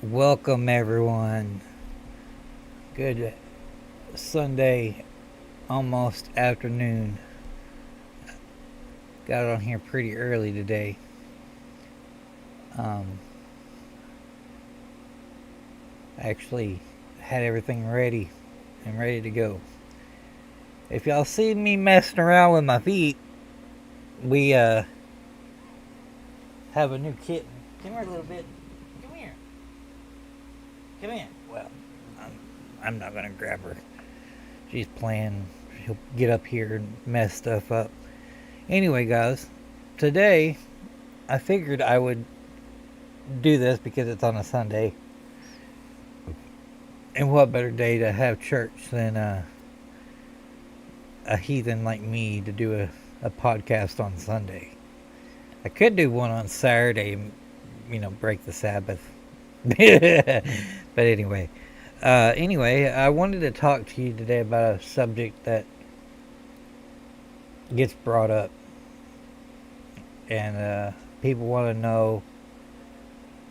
Welcome, everyone. Good Sunday, almost afternoon. Got on here pretty early today. Um, actually, had everything ready and ready to go. If y'all see me messing around with my feet, we have a new kitten. Come here a little bit. Come here. Come in. Well, I'm not gonna grab her. She's playing. She'll get up here and mess stuff up. Anyway, guys, today I figured I would do this because it's on a Sunday. And what better day to have church than a heathen like me to do a podcast on Sunday? I could do one on Saturday, break the Sabbath. But anyway, I wanted to talk to you today about a subject that gets brought up, and people want to know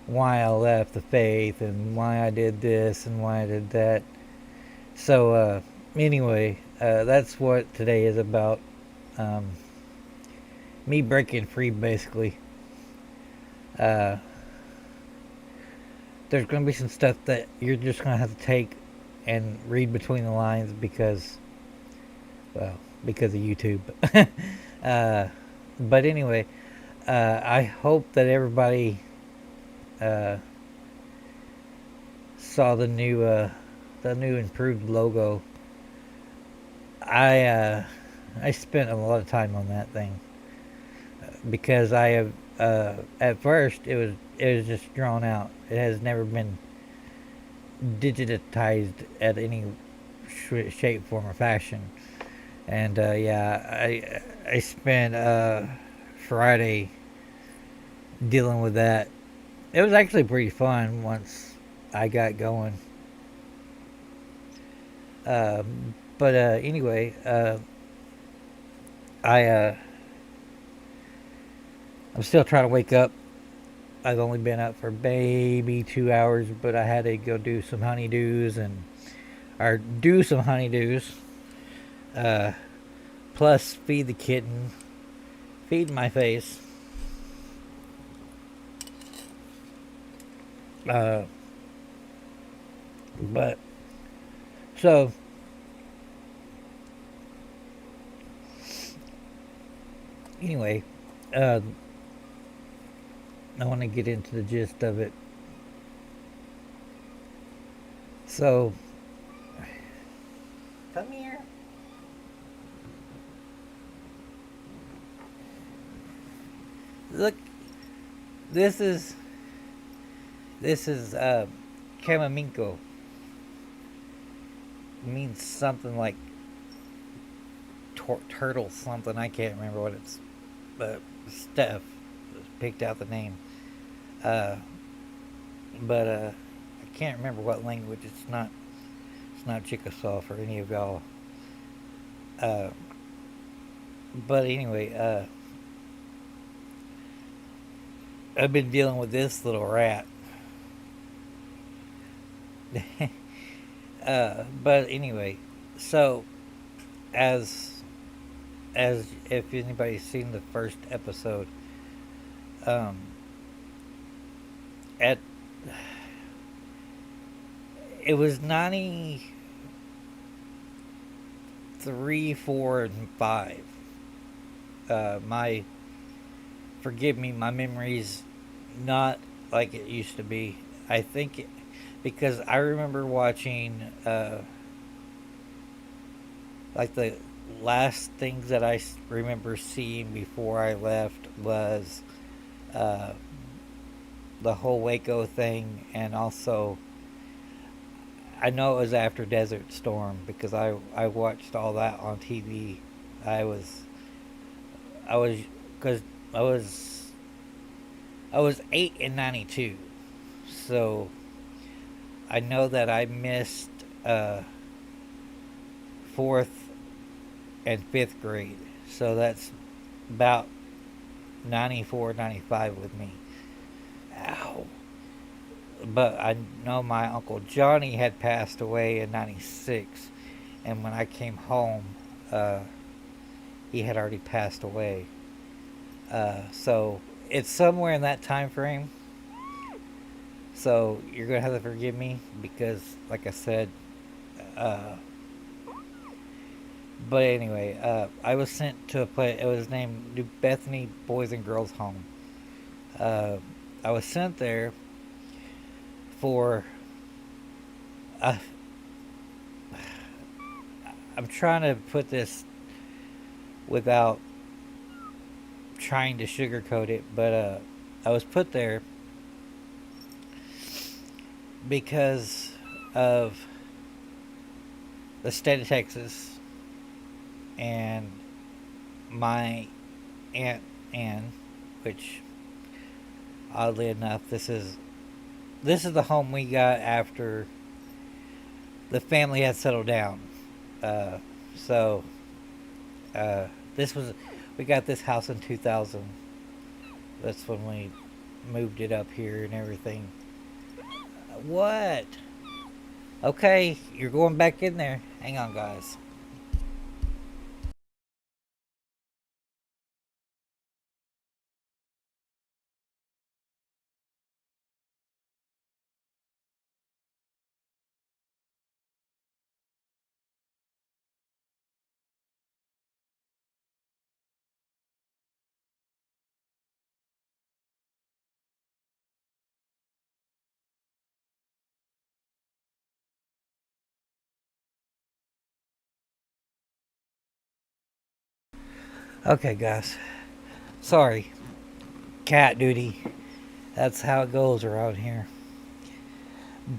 why I left the faith and why I did this and why I did that. So, anyway, that's what today is about. Um, me breaking free, basically. Uh, there's going to be some stuff that you're just going to have to take and read between the lines because of YouTube. uh, but anyway, I hope that everybody uh, saw the new improved logo. I spent a lot of time on that thing because I have at first it was just drawn out. It has never been digitized at any shape, form, or fashion. And I spent Friday dealing with that. It was actually pretty fun once I got going. But anyway, I I'm still trying to wake up. I've only been up for maybe 2 hours, but I had to go do some honeydews or do some honeydews. Uh, Plus feed the kitten, feed my face. Uh, but so anyway, uh, I want to get into the gist of it. So come here. Look, this is Kamaminko. It means something like turtle something. I can't remember what it's. But Steph picked out the name. Uh, but I can't remember what language. It's not Chickasaw for any of y'all. Uh, but anyway, I've been dealing with this little rat. But anyway, so as as if anybody's seen the first episode, um, at it was 93, 4, and 5. My forgive me, my memory's not like it used to be. I think because I remember watching like the last things that I remember seeing before I left was uh, the whole Waco thing, and also I know it was after Desert Storm because I watched all that on TV. I was I was because I was I was 8 in '92, so I know that I missed fourth and fifth grade. So that's about 94, 95 with me. Ow. but I know my Uncle Johnny had passed away in '96, and when I came home, uh, he had already passed away. So it's somewhere in that time frame. So you're gonna have to forgive me because, like I said, uh, but anyway, I was sent to a place. It was named New Bethany Boys and Girls Home. Uh, I was sent there for. Uh, I'm trying to put this without trying to sugarcoat it, but I was put there because of the state of Texas and my aunt Ann, which oddly enough, this is the home we got after the family had settled down. Uh, so uh, this was we got this house in 2000. That's when we moved it up here and everything. What? Okay, you're going back in there. Hang on, guys. Okay, guys. Sorry, cat duty. That's how it goes around here.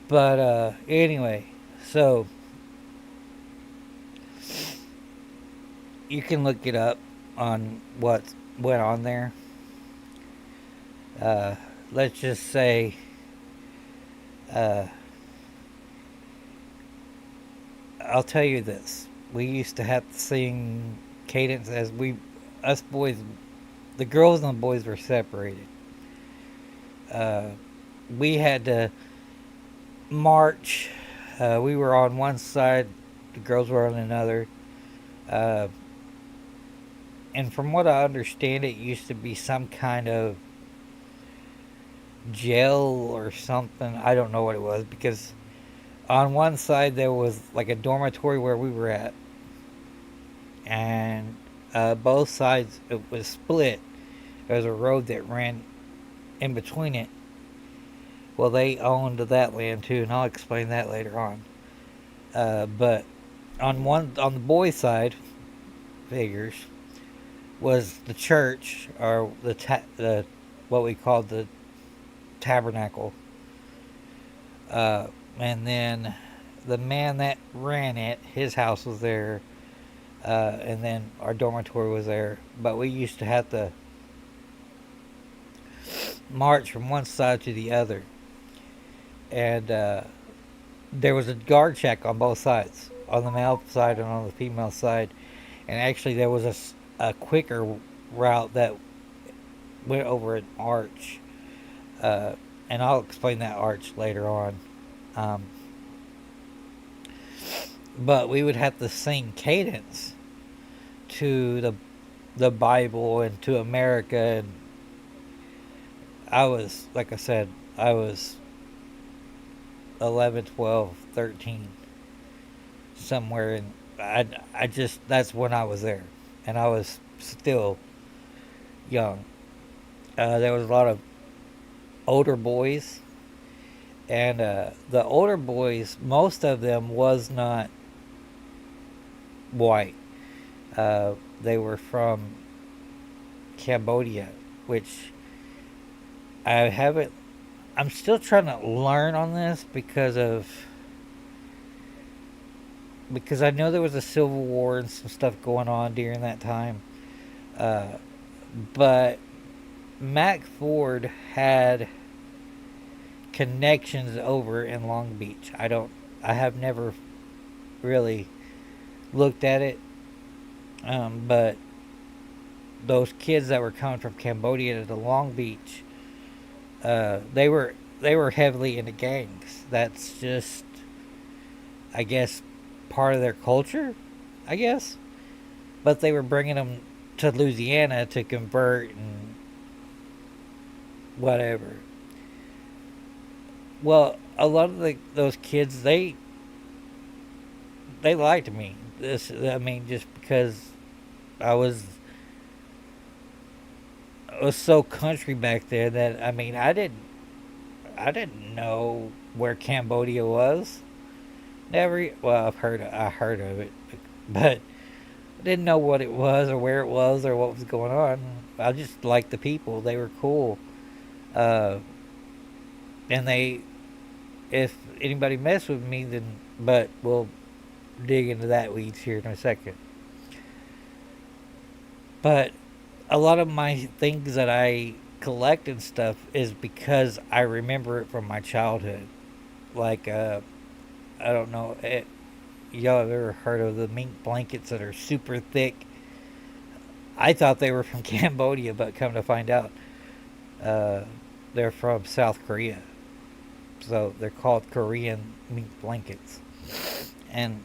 But anyway, so you can look it up on what went on there. Uh, let's just say uh, I'll tell you this. We used to have to sing cadence as us boys, the girls and the boys were separated. Uh, we had to march. We were on one side, the girls were on another. Uh, and from what I understand, it used to be some kind of jail or something. I don't know what it was because on one side there was like a dormitory where we were at, and both sides it was split. There was a road that ran in between it. Well, they owned that land too, and I'll explain that later on. But on the boys' side, figures was the church or the what we called the tabernacle, and then the man that ran it, his house was there, and then our dormitory was there. But we used to have to march from one side to the other, and there was a guard check on both sides, on the male side and on the female side. And actually, there was a quicker route that went over an arch, uh, and I'll explain that arch later on. Um, but we would have to sing cadence to the Bible and to America. And I was, like I said, I was 11, 12, 13, somewhere in. I just that's when I was there, and I was still young. There was a lot of older boys, and the older boys, most of them was not white. They were from Cambodia, which I haven't. I'm still trying to learn on this because I know there was a civil war and some stuff going on during that time. Uh, but Mac Ford had connections over in Long Beach. I have never really looked at it, but those kids that were coming from Cambodia to Long Beach, they were they were heavily into gangs. That's just, I guess, part of their culture, I guess. But they were bringing them to Louisiana to convert and whatever. Well, a lot of those kids, they liked me. I mean, just because I was I was so country back there that, I mean, I didn't know where Cambodia was. Never. Well, I heard of it, but I didn't know what it was or where it was or what was going on. I just liked the people. They were cool. Uh, and they, if anybody messed with me, then, but we'll dig into that weeds here in a second. But a lot of my things that I collect and stuff is because I remember it from my childhood. Like, I don't know, y'all have ever heard of the mink blankets that are super thick? I thought they were from Cambodia, but come to find out, uh, they're from South Korea. So they're called Korean mink blankets. And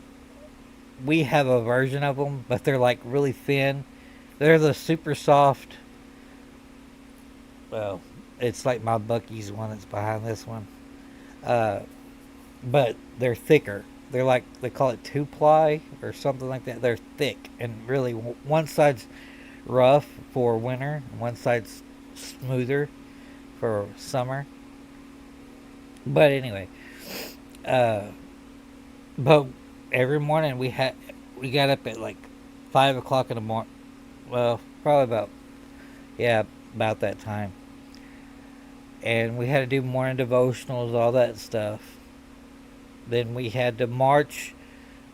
we have a version of them, but they're like really thin. They're the super soft. Well, it's like my Bucky's one that's behind this one. Uh, but they're thicker. They're like, they call it two ply or something like that. They're thick and really, one side's rough for winter, one side's smoother for summer. But anyway, uh, but every morning we got up at like 5 o'clock in the morning. Well, probably about, yeah, about that time, and we had to do morning devotionals, all that stuff. Then we had to march.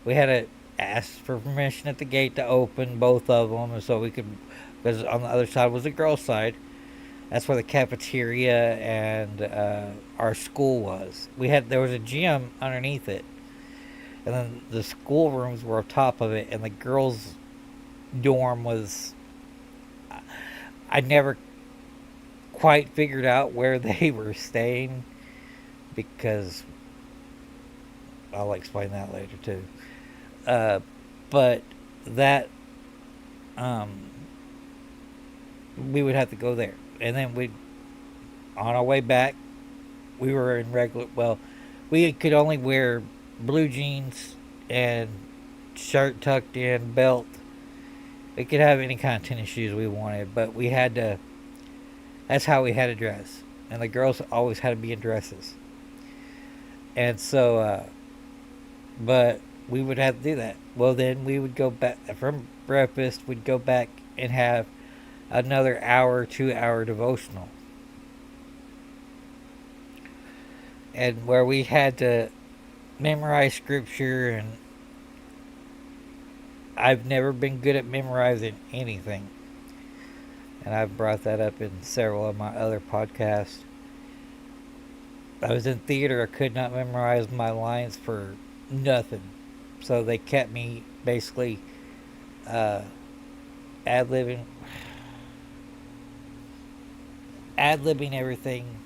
We had to ask for permission at the gate to open both of them, and so we could, because on the other side was the girls' side. That's where the cafeteria and our school was. There was a gym underneath it, and then the school rooms were on top of it, and the girls' dorm was. I never quite figured out where they were staying because I'll explain that later too. Uh, but that um, we would have to go there, and then we, on our way back, we were in regular. Well, we could only wear blue jeans and shirt tucked in, belt. We could have any kind of tennis shoes we wanted, but we had to. That's how we had to dress, and the girls always had to be in dresses. And so, but we would have to do that. Well, then we would go back from breakfast. We'd go back and have another hour, 2 hour devotional, and where we had to memorize scripture. And I've never been good at memorizing anything, and I've brought that up in several of my other podcasts. I was in theater. I could not memorize my lines for nothing, so they kept me basically uh, ad libbing, everything,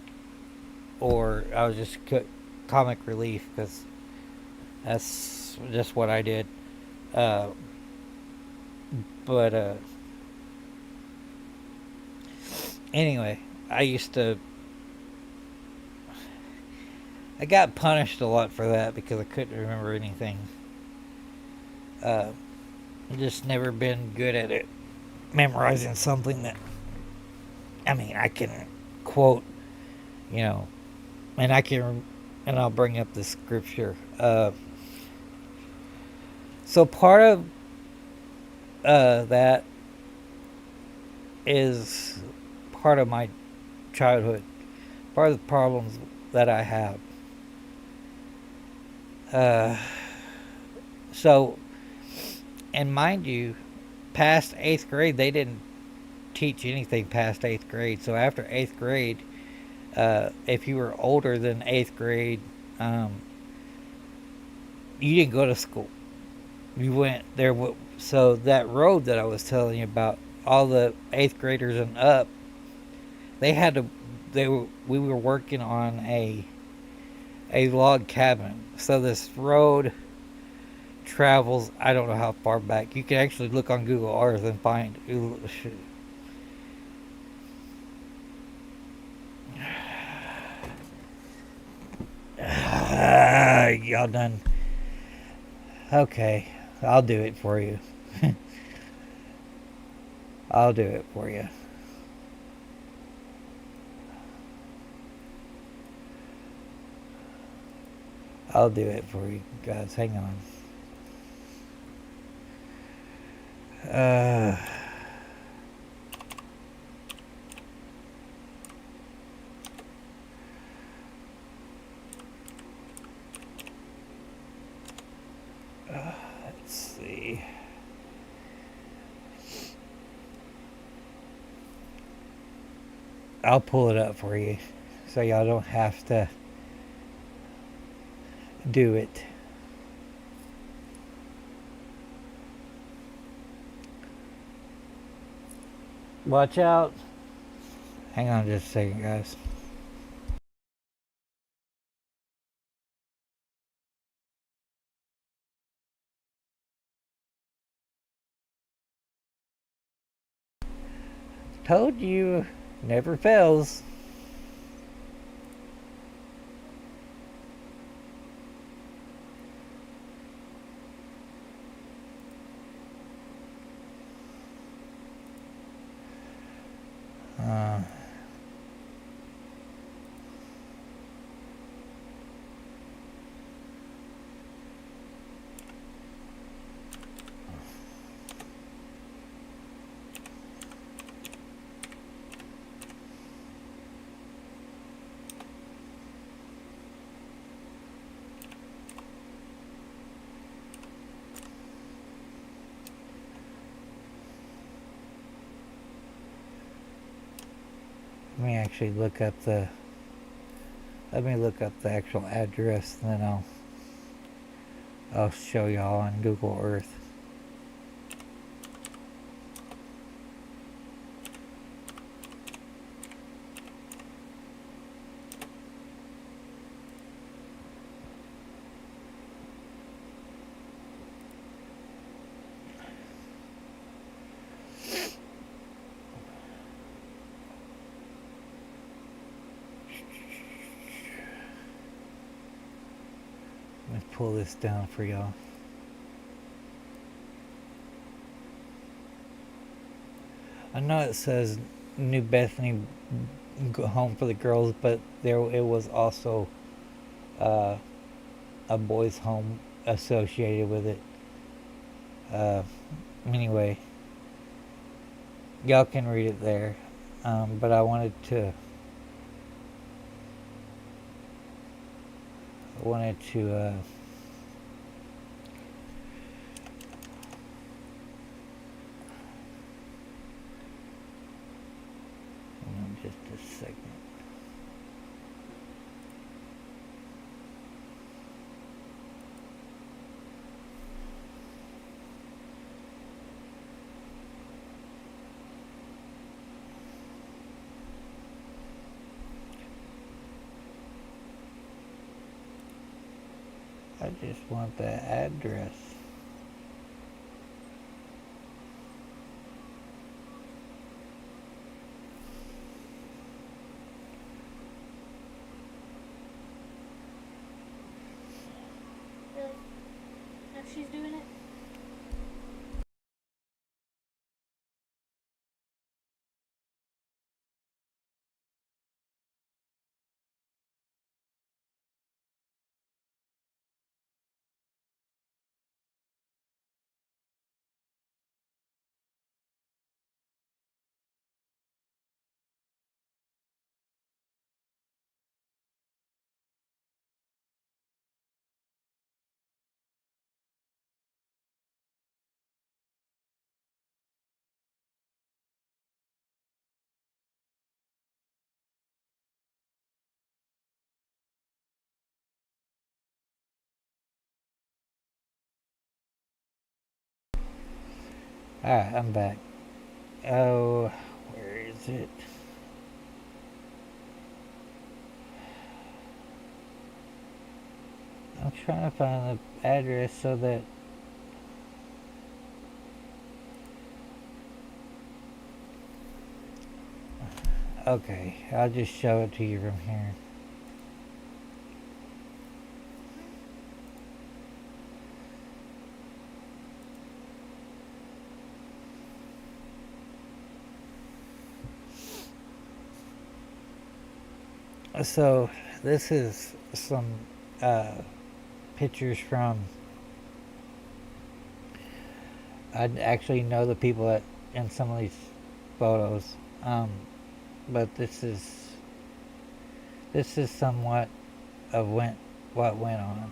or I was just comic relief because that's just what I did. Uh, but anyway, I got punished a lot for that because I couldn't remember anything. Just never been good at it, memorizing something that, I mean, I can quote, you know, and and I'll bring up the scripture. So part of that is part of my childhood, part of the problems that I have. So, and mind you, past 8th grade, they didn't teach anything past 8th grade. So after 8th grade, if you were older than 8th grade, you didn't go to school. You went there. So that road that I was telling you about, all the 8th graders and up, they had to we were working on a log cabin. So this road travels, I don't know how far back. You can actually look on Google Earth and find. Y'all done. Okay, I'll do it for you. I'll do it for you. I'll do it for you guys. Hang on. Uh, let's see. I'll pull it up for you so y'all don't have to do it. Watch out. Hang on just a second, guys. Told you, never fails. Uh, let me actually look up the. Let me look up the actual address, and then I'll show y'all on Google Earth. Let me pull this down for y'all. I know it says New Bethany Home for the Girls, but there it was also uh, a boys' home associated with it. Uh, anyway, y'all can read it there. But I wanted to. I wanted to. Hang on just a second. I just want the address. Really? Now she's doing it? Alright, I'm back. Oh, where is it? trying to find the address so that. Okay, I'll just show it to you from here. So, this is some uh, pictures from. I actually know the people that in some of these photos, but this is somewhat of what went on.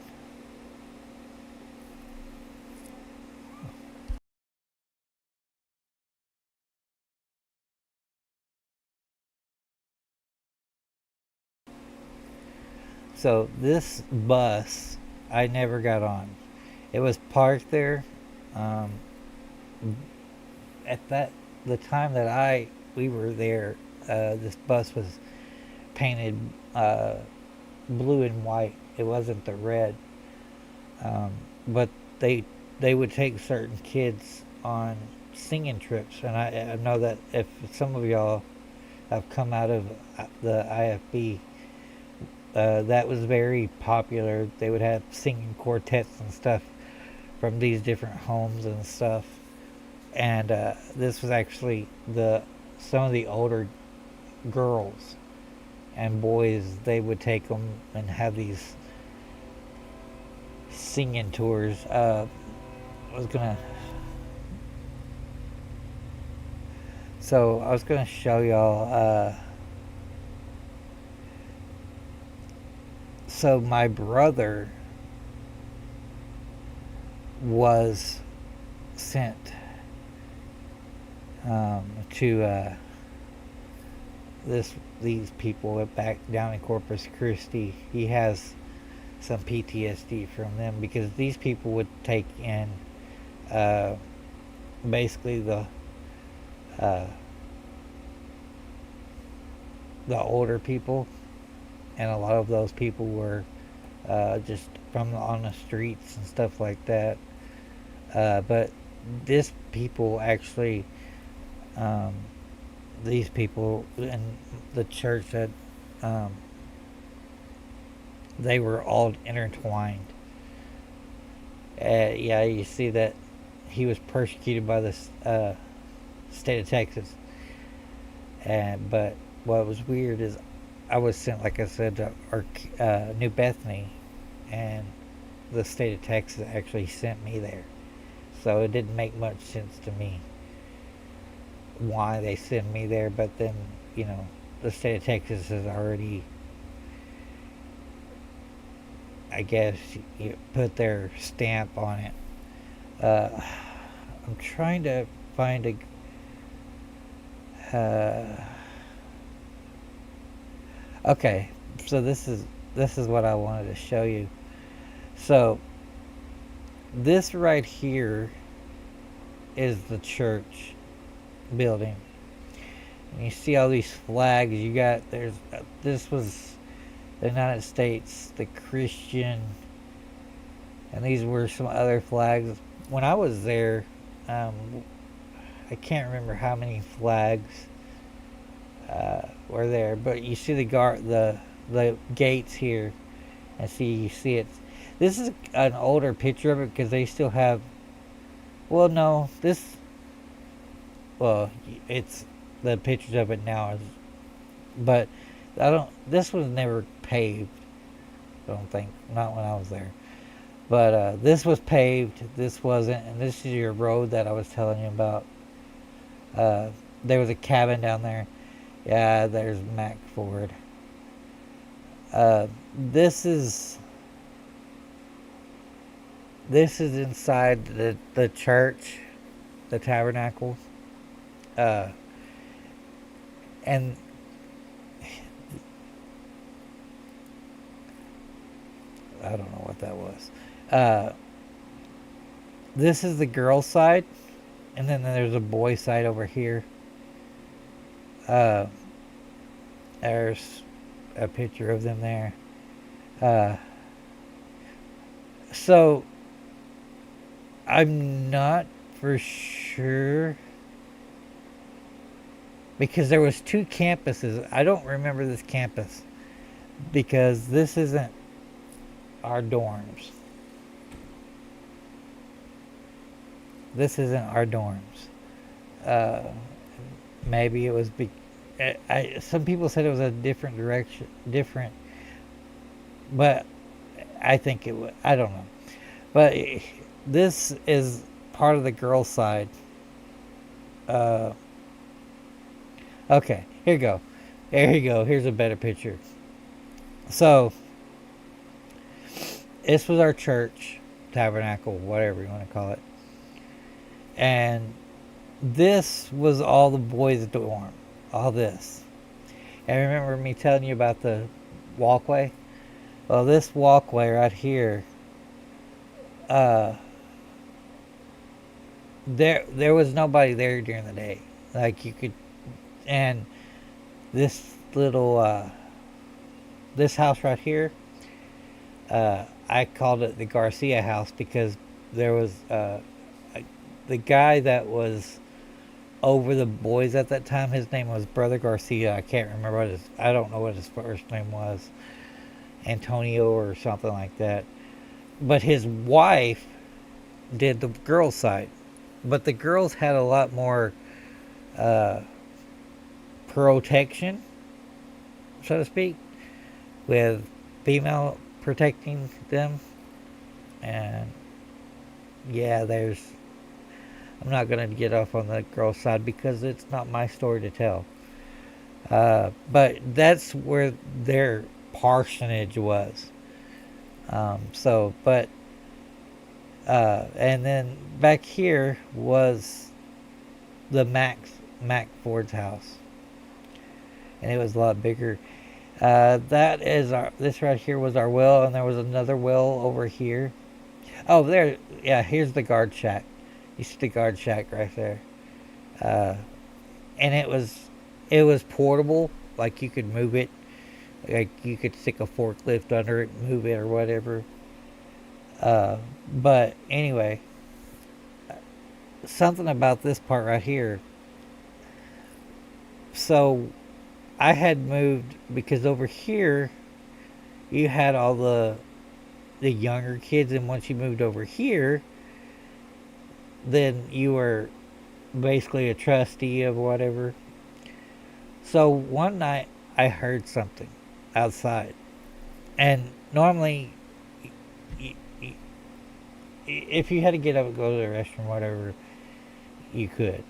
So this bus, I never got on. It was parked there. Um, at that the time that we were there, this bus was painted uh, blue and white. It wasn't the red, but they they would take certain kids on singing trips, and I know that if some of y'all have come out of the IFB, that was very popular. They would have singing quartets and stuff from these different homes and stuff. And this was actually the some of the older girls and boys. They would take them and have these singing tours. I was gonna I was gonna show y'all. So my brother was sent to these people back down in Corpus Christi. He has some PTSD from them because these people would take in uh, basically uh, the older people, and a lot of those people were just from on the streets and stuff like that. But this people actually, um, these people in the church that um, they were all intertwined. Yeah, you see that he was persecuted by the state of Texas, and but what was weird is I was sent, like I said, to New Bethany, and the state of Texas actually sent me there. So it didn't make much sense to me why they sent me there, but then, the state of Texas has already, I guess, put their stamp on it. I'm trying to find okay, so this is what I wanted to show you. So this right here is the church building. And you see all these flags. This was the United States, the Christian, and these were some other flags. When I was there, I can't remember how many flags were there, but you see the gates here, and you see it. This is an older picture of it because they still have. Well, no, it's the pictures of it now, but I don't. This was never paved. I don't think, not when I was there. But this was paved. This wasn't, and this is your road that I was telling you about. There was a cabin down there. Yeah, there's Mac Ford. This is inside the church, the tabernacle, and I don't know what that was. This is the girl side, and then there's a boy side over here. There's a picture of them there. So I'm not for sure because there was two campuses. I don't remember this campus because this isn't our dorms. This isn't our dorms. Uh, maybe it was. Some people said it was a different direction, different, but I think it was. I don't know. But this is part of the girl side. Uh, okay, here you go. There you go. Here's a better picture. So this was our church, tabernacle, whatever you want to call it, and this was all the boys' dorm. All this. And remember me telling you about the walkway? Well, this walkway right here, uh, there was nobody there during the day. Like you could, and this little this house right here, I called it the Garcia house because there was the guy that was over the boys at that time. His name was Brother Garcia. I can't remember what his. I don't know what his first name was, Antonio or something like that. But his wife did the girls' side, but the girls had a lot more uh, protection, so to speak, with female protecting them. And yeah, there's. I'm not gonna get off on the girls' side because it's not my story to tell. But that's where their parsonage was. But and then back here was the Mac Ford's house, and it was a lot bigger. That is our. This right here was our well, and there was another well over here. Oh, there. Yeah, here's the guard shack. You see the guard shack right there. Uh, and it was portable. Like you could move it. Like you could stick a forklift under it, and move it or whatever. But anyway, something about this part right here. So I had moved because over here you had all the younger kids, and once you moved over here, then you were basically a trustee of whatever. So one night I heard something outside, and normally, if you had to get up and go to the restroom, whatever, you could.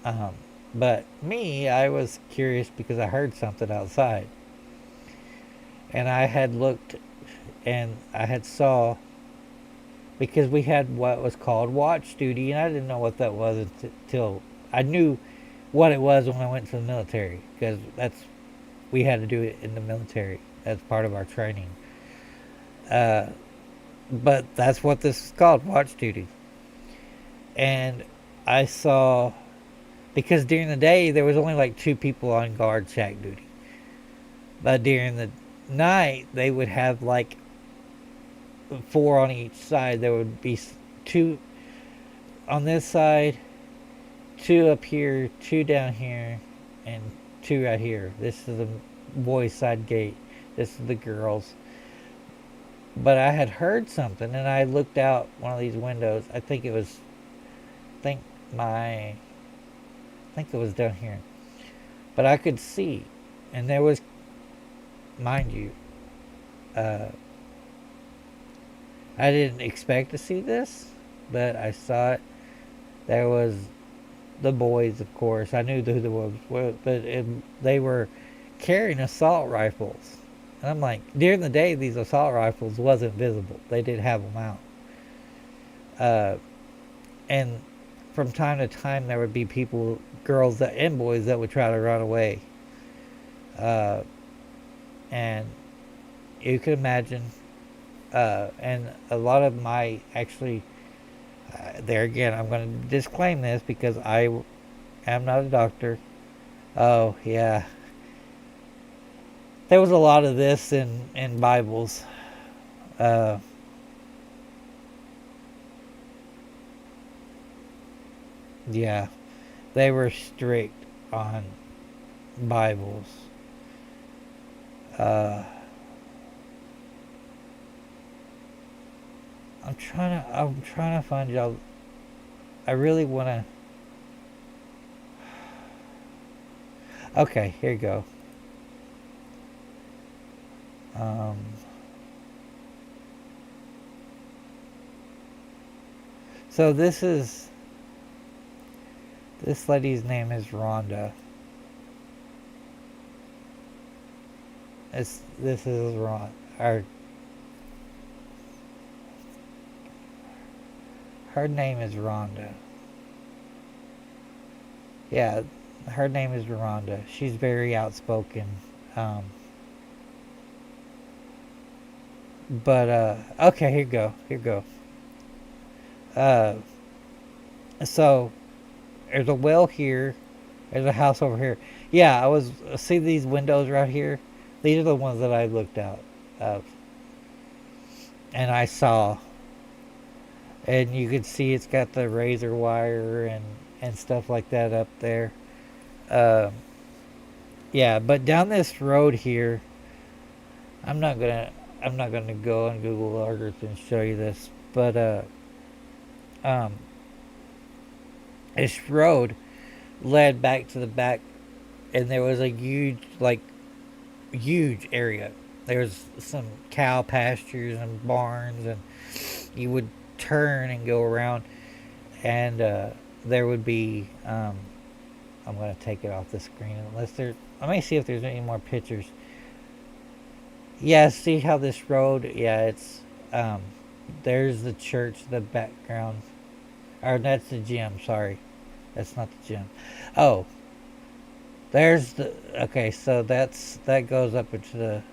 Um, but me, I was curious because I heard something outside, and I had looked, and I had saw because we had what was called watch duty, and I didn't know what that was until I knew what it was when I went to the military because we had to do it in the military. That's part of our training. Uh, but that's what this is called, watch duty. And I saw because during the day there was only like two people on guard shack duty, but during the night they would have like four on each side. There would be two on this side, two up here, two down here, and two right here. This is the boys' side gate. This is the girls. But I had heard something, and I looked out one of these windows. I think it was, I think it was down here. But I could see, and there was, mind you, I didn't expect to see this, but I saw it. There was the boys, of course. I knew who the boys were, but they were carrying assault rifles. And I'm like, during the day, these assault rifles wasn't visible. They did have them out. And from time to time, there would be people, girls and boys that would try to run away. And you can imagine, and a lot of my, actually, there again, I'm going to disclaim this because I am not a doctor. Oh, yeah. There was a lot of this in Bibles. Yeah, they were strict on Bibles. Uh, I'm trying to find y'all. I really want to. Okay, here you go. Um, so this lady's name is Rhonda. This is Ron. Her name is Rhonda. Yeah, her name is Rhonda. She's very outspoken. Um, but okay, here you go. Here you go. Uh, so there's a well here. There's a house over here. Yeah, I was see these windows right here. These are the ones that I looked out of, and I saw, and you could see it's got the razor wire and stuff like that up there. Um, yeah, but down this road here, I'm not gonna I'm not gonna go on Google Earth and show you this, but um, this road led back to the back, and there was a huge area. There's some cow pastures and barns, and you would turn and go around, and there would be. I'm gonna take it off the screen unless there. Let me see if there's any more pictures. Yeah, see how this road? Yeah, it's um, there's the church, the background, or that's the gym. Sorry, that's not the gym. Oh, there's the okay. So that goes up into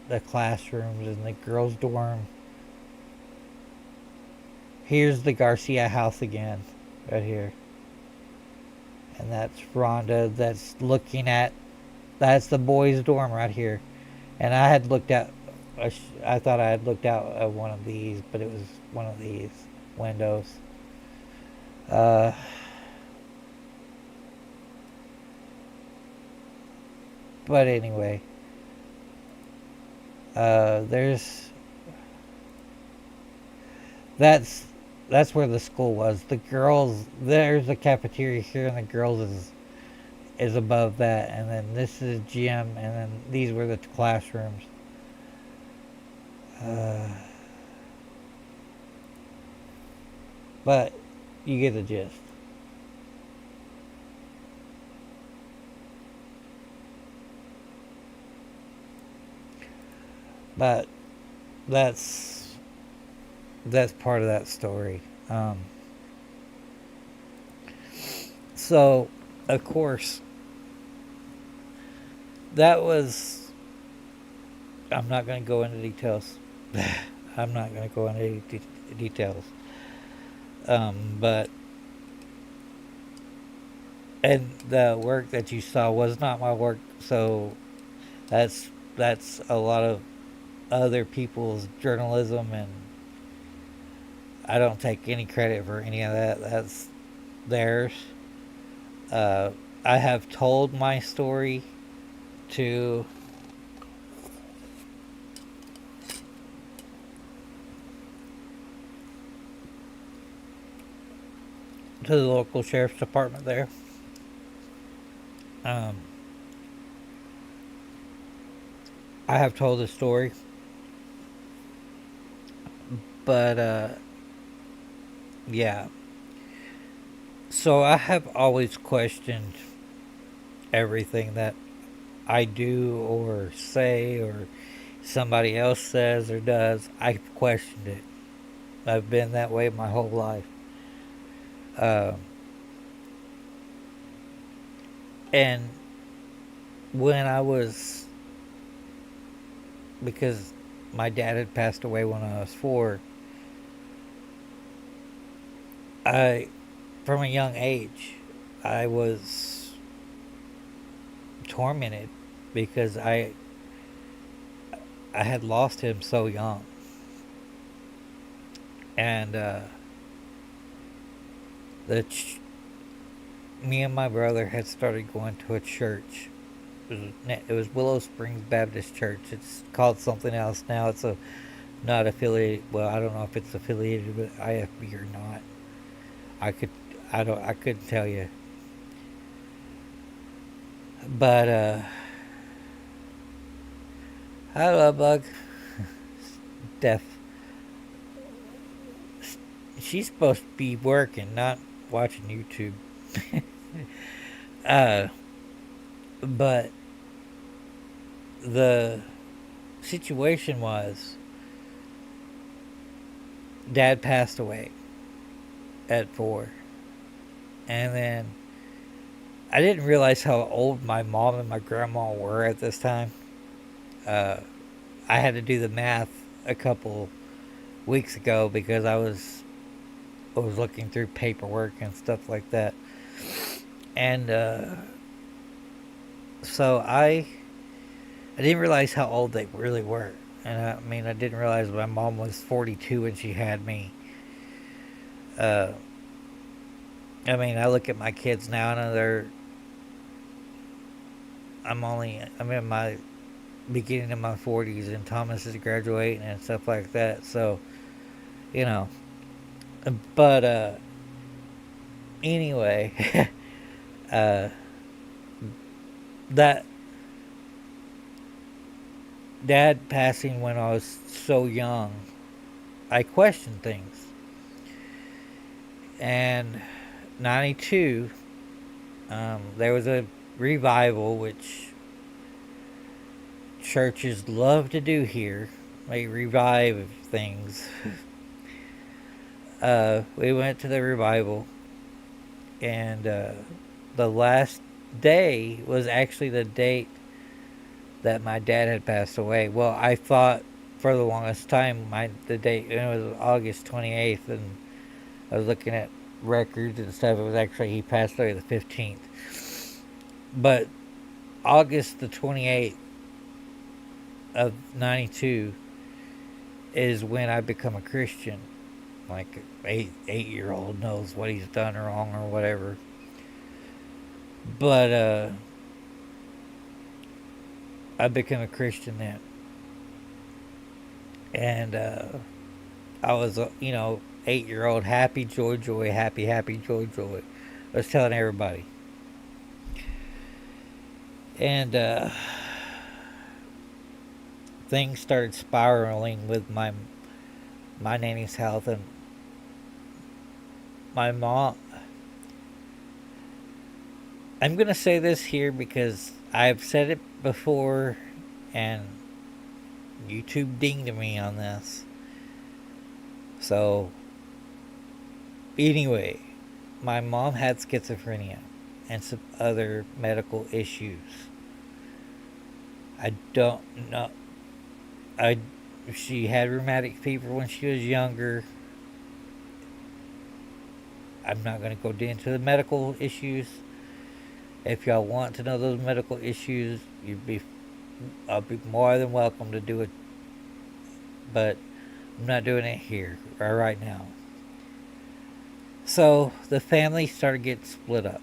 the classrooms and the girls' dorm. Here's the Garcia house again, right here, and that's Rhonda. That's looking at that's the boys' dorm right here. And I had looked out. I thought I had looked out at one of these, but it was one of these windows. Uh, but anyway, there's that's that's where the school was. The girls there's a cafeteria here, and the girls is above that, and then this is gym, and then these were the classrooms. Uh, but you get the gist. But that's that's part of that story. So, of course, that was. I'm not going to go into details. I'm not going to go into details. But and the work that you saw was not my work, so that's a lot of other people's journalism, and I don't take any credit for any of that. That's theirs. Uh, I have told my story to the local sheriff's department there. Um, I have told the story, but yeah. So I have always questioned everything that I do or say or somebody else says or does. I've questioned it. I've been that way my whole life. Uh, and when I was, because my dad had passed away when I was 4, I, from a young age, I was tormented because I had lost him so young, and the me and my brother had started going to a church. It was Willow Springs Baptist Church. It's called something else now. It's a not affiliated. Well, I don't know if it's affiliated with IFB or not. I could, I don't, I couldn't tell you. But I love Bug. Steph. She's supposed to be working, not watching YouTube. uh, but the situation was, Dad passed away at 4, and then I didn't realize how old my mom and my grandma were at this time. Uh, I had to do the math a couple weeks ago because I was looking through paperwork and stuff like that, and so I didn't realize how old they really were. And I mean, I didn't realize my mom was 42 when she had me. Uh, I mean, I look at my kids now and I'm in my beginning of my 40s, and Thomas is graduating and stuff like that. So, you know, but anyway, uh, that dad passing when I was so young, I questioned things. And 92, there was a revival, which churches love to do here. They revive things. We went to the revival, and the last day was actually the date that my dad had passed away. Well, I thought for the longest time the date, it was August 28th, and I was looking at records and stuff. It was actually, he passed away the 15th. But August the 28th of 92 is when I become a Christian. Like, 8-year-old knows what he's done wrong or whatever. But I became a Christian then. And I was, 8-year-old, happy, joy, joy, happy, happy, joy, joy. I was telling everybody. And things started spiraling with my nanny's health, and my mom. I'm gonna say this here because I've said it before, and YouTube dinged me on this. So anyway, my mom had schizophrenia and some other medical issues. I don't know. I She had rheumatic fever when she was younger. I'm not going to go into the medical issues. If y'all want to know those medical issues, I'll be more than welcome to do it. But I'm not doing it here or right now. So the family started getting split up,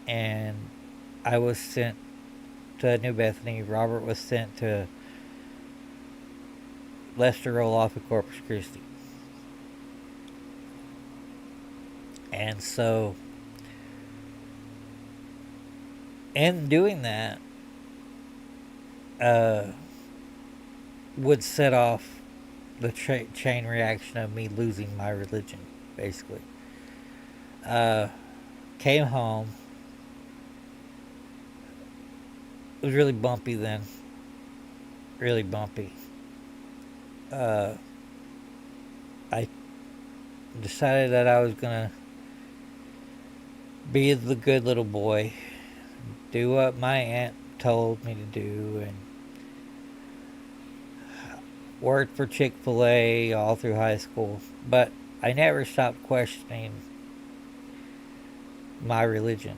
and I was sent to New Bethany. Robert was sent to Lester Roloff of Corpus Christi. And so, in doing that, would set off the chain reaction of me losing my religion, basically. Came home. It was really bumpy then. Really bumpy. I decided that I was going to be the good little boy, do what my aunt told me to do, and worked for Chick-fil-A all through high school. But I never stopped questioning my religion.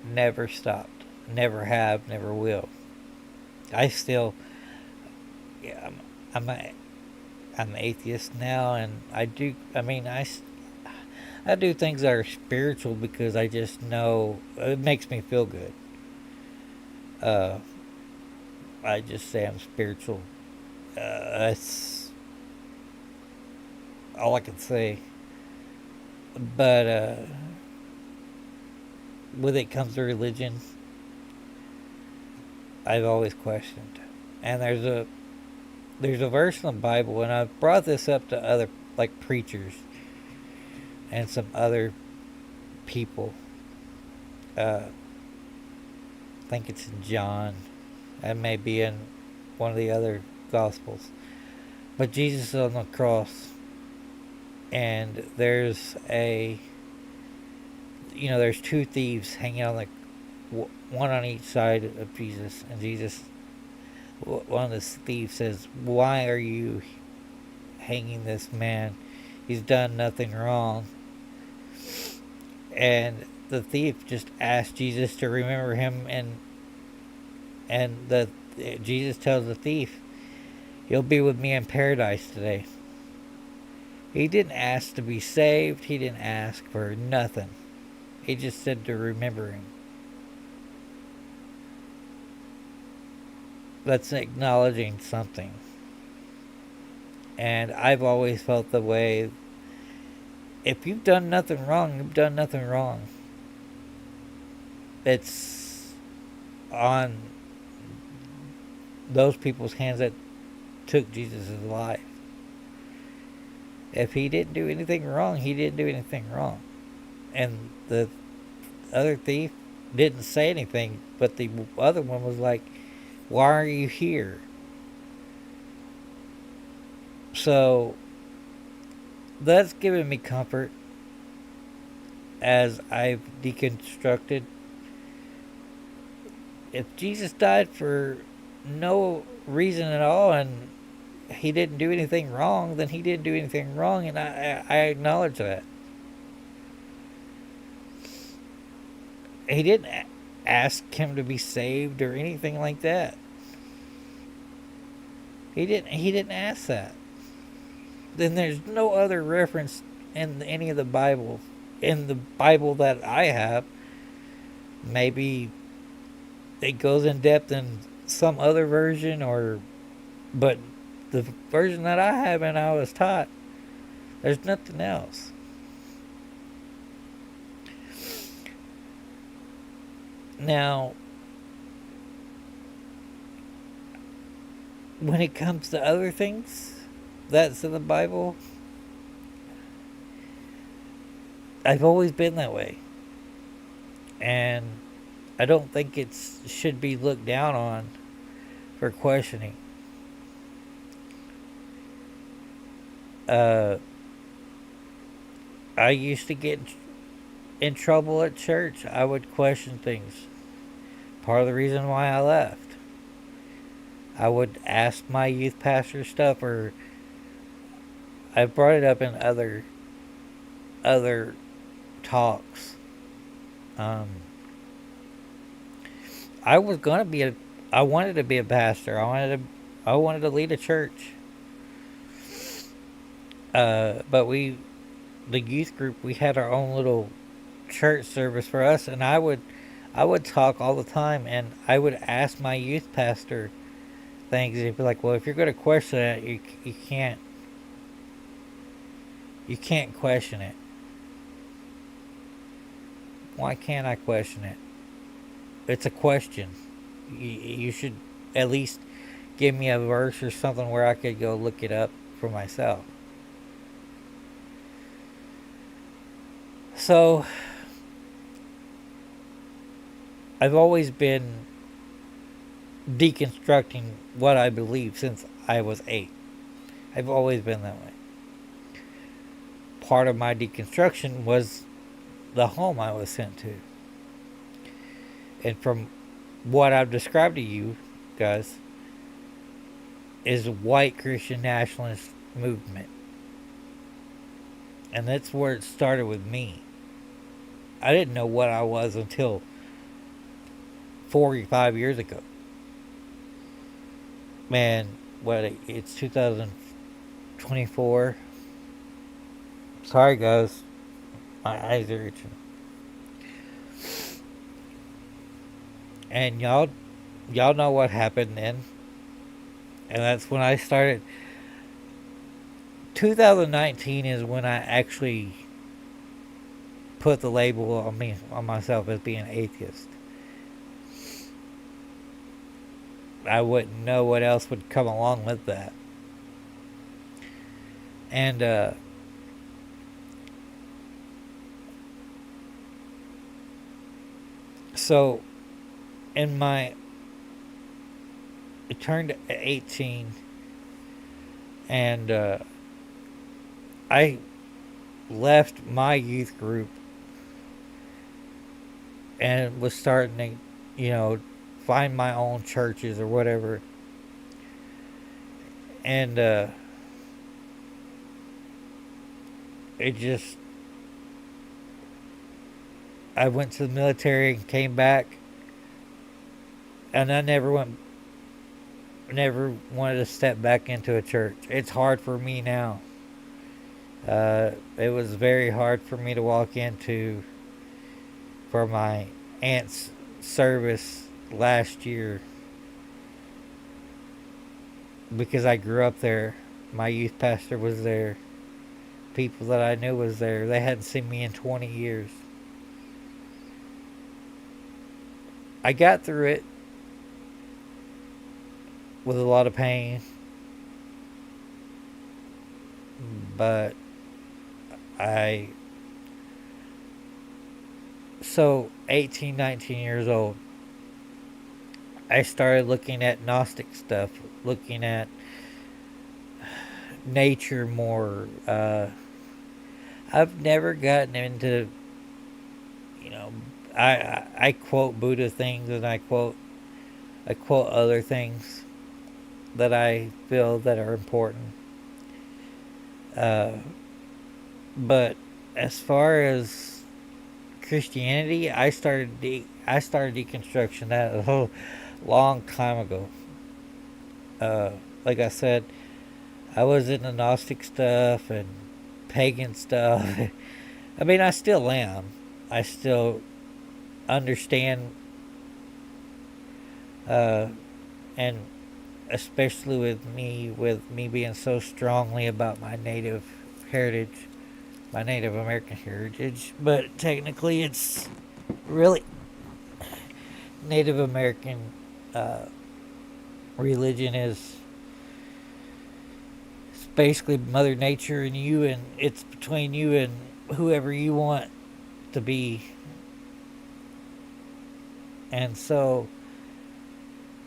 Never stopped. Never have, never will. I still, yeah, I'm atheist now, and I do. I mean, I I do things that are spiritual because I just know it makes me feel good. Uh, I just say I'm spiritual. That's all I can say. But when it comes to religion, I've always questioned. And there's a verse in the Bible, and I've brought this up to other like preachers and some other people. I think it's in John, and maybe in one of the other Gospels. But Jesus is on the cross, and there's two thieves hanging on one on each side of Jesus, and one of the thieves says, "Why are you hanging this man? He's done nothing wrong." And the thief just asked Jesus to remember him, and the Jesus tells the thief, "You'll be with me in paradise today." He didn't ask to be saved. He didn't ask for nothing. He just said to remember him. That's acknowledging something. And I've always felt the way, if you've done nothing wrong, you've done nothing wrong. It's on those people's hands that took Jesus' life. If he didn't do anything wrong, he didn't do anything wrong. And the other thief didn't say anything, but the other one was like, "Why are you here?" So that's given me comfort as I've deconstructed. If Jesus died for no reason at all and he didn't do anything wrong, then he didn't do anything wrong, and I acknowledge that. He didn't ask him to be saved or anything like that. He didn't ask that. Then there's no other reference in any of the Bible. In the Bible that I have, maybe it goes in depth in some other version, but the version that I have and I was taught, there's nothing else. Now, when it comes to other things that's in the Bible, I've always been that way. And I don't think it should be looked down on for questioning. Uh, I used to get in trouble at church. I would question things. Part of the reason why I left. I would ask my youth pastor stuff, or I brought it up in other talks. Um, I was gonna be I wanted to be a pastor. I wanted to lead a church. But the youth group, we had our own little church service for us, and I would talk all the time, and I would ask my youth pastor things. He'd be like, "Well, if you're going to question it, you can't question it." Why can't I question it? It's a question. You should at least give me a verse or something where I could go look it up for myself. So I've always been deconstructing what I believe since I was 8. I've always been that way. Part of my deconstruction was the home I was sent to. And from what I've described to you guys, is a white Christian nationalist movement. And that's where it started with me. I didn't know what I was until 45 years ago. Man, it's 2024. Sorry, guys. I very true. And y'all know what happened then. And that's when I started. 2019 is when I actually put the label on me on myself as being atheist. I wouldn't know what else would come along with that. And so in my I turned 18 and I left my youth group and was starting to, find my own churches or whatever. And it just, I went to the military and came back, and I never wanted to step back into a church. It's hard for me now. It was very hard for me to walk into for my aunt's service last year because I grew up there. My youth pastor was there. People that I knew was there. They hadn't seen me in 20 years. I got through it with a lot of pain, but I so 18, 19 years old, I started looking at Gnostic stuff, looking at nature more. I've never gotten into, you know, I quote Buddha things and I quote other things that I feel that are important. Uh, but as far as Christianity, I started deconstruction that a whole long time ago. Uh, like I said, I was into Gnostic stuff and pagan stuff. I mean, I still am. I still understand, uh, and especially with me being so strongly about my native heritage, my Native American heritage. But technically, it's really Native American uh, religion is it's basically Mother Nature and you, and it's between you and whoever you want to be. And so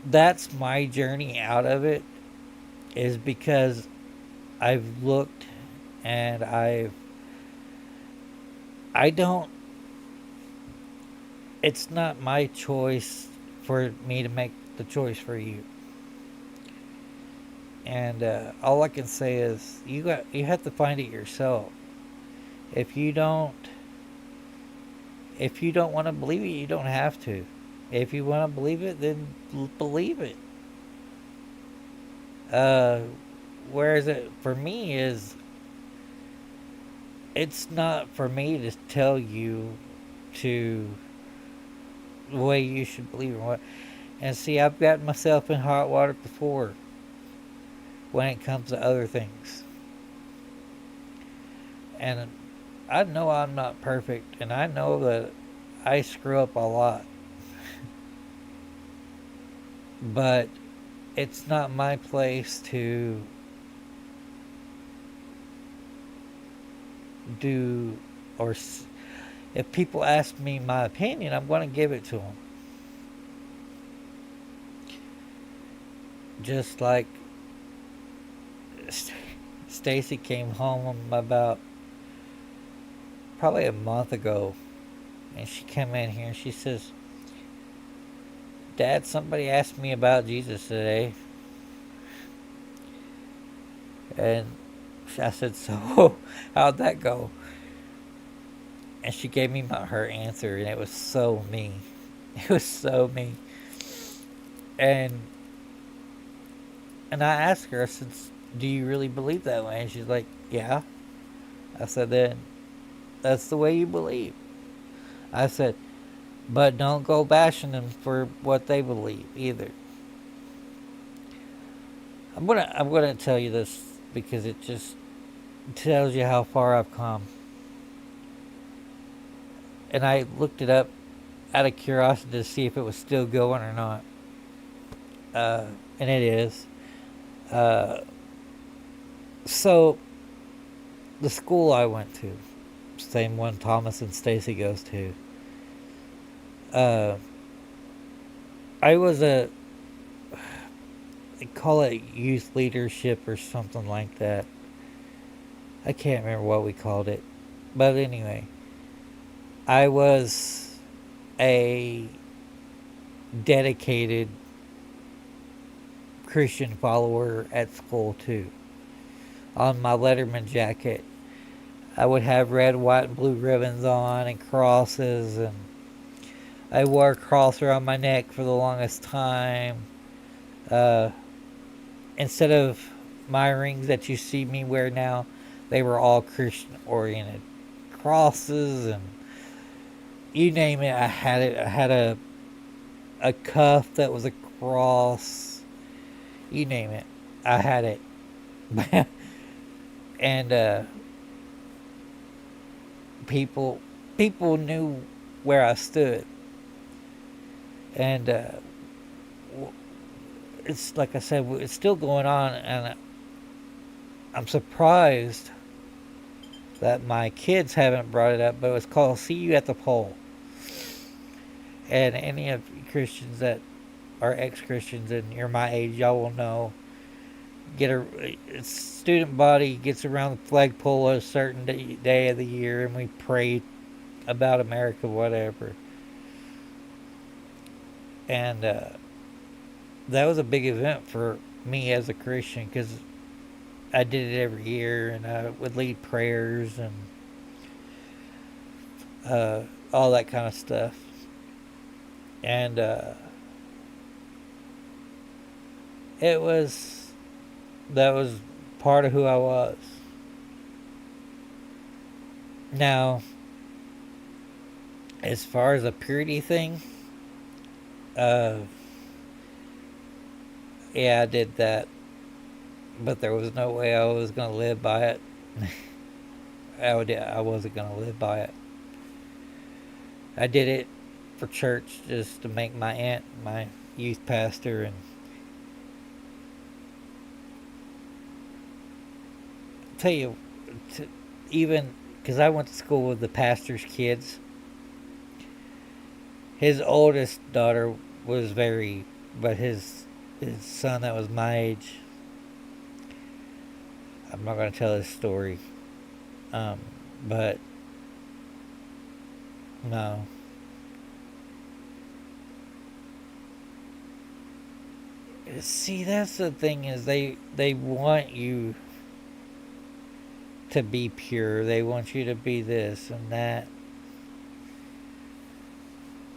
that's my journey out of it is because I've looked and I don't it's not my choice for me to make the choice for you. And all I can say is you have to find it yourself. If you don't if you don't want to believe it, you don't have to. If you want to believe it, then believe it. Uh, Whereas it for me is it's not for me to tell you to the way you should believe or what. And see, I've gotten myself in hot water before when it comes to other things. And I know I'm not perfect, and I know that I screw up a lot. But it's not my place to do or if people ask me my opinion, I'm going to give it to them. Just like Stacy came home about probably a month ago, and she came in here and she says, "Dad, somebody asked me about Jesus today," and I said, "So, how'd that go?" And she gave me her answer, and it was so mean. It was so mean. And I asked her, I said, "Do you really believe that way?" And she's like, "Yeah." I said, "Then That's the way you believe. I said, but don't go bashing them for what they believe either. I'm gonna tell you this because it just tells you how far I've come. And I looked it up out of curiosity to see if it was still going or not. And it is. Uh, so the school I went to, same one Thomas and Stacy goes to. Uh, I was they call it youth leadership or something like that. I can't remember what we called it. But anyway, I was a dedicated Christian follower at school too. On my Letterman jacket, I would have red, white, and blue ribbons on and crosses, and I wore a cross around my neck for the longest time. Uh, Instead of my rings that you see me wear now, they were all Christian oriented crosses and you name it. I had it. I had a cuff that was a cross. You name it, I had it. And people knew where I stood, and it's like I said, it's still going on, and I'm surprised that my kids haven't brought it up. But it was called "See You at the Pole," and any of you Christians that are ex-Christians and you're my age, y'all will know. Student body gets around the flagpole at a certain day of the year, and we pray about America, whatever. And that was a big event for me as a Christian because I did it every year, and I would lead prayers and all that kind of stuff. And it was that was part of who I was. Now, as far as a purity thing, uh, yeah, I did that, but there was no way I was gonna live by it. I wasn't gonna live by it. I did it for church just to make my aunt my youth pastor, and tell you, even because I went to school with the pastor's kids. His oldest daughter was but his son that was my age. I'm not gonna tell his story, but no. See, that's the thing is they want you to be pure. They want you to be this and that.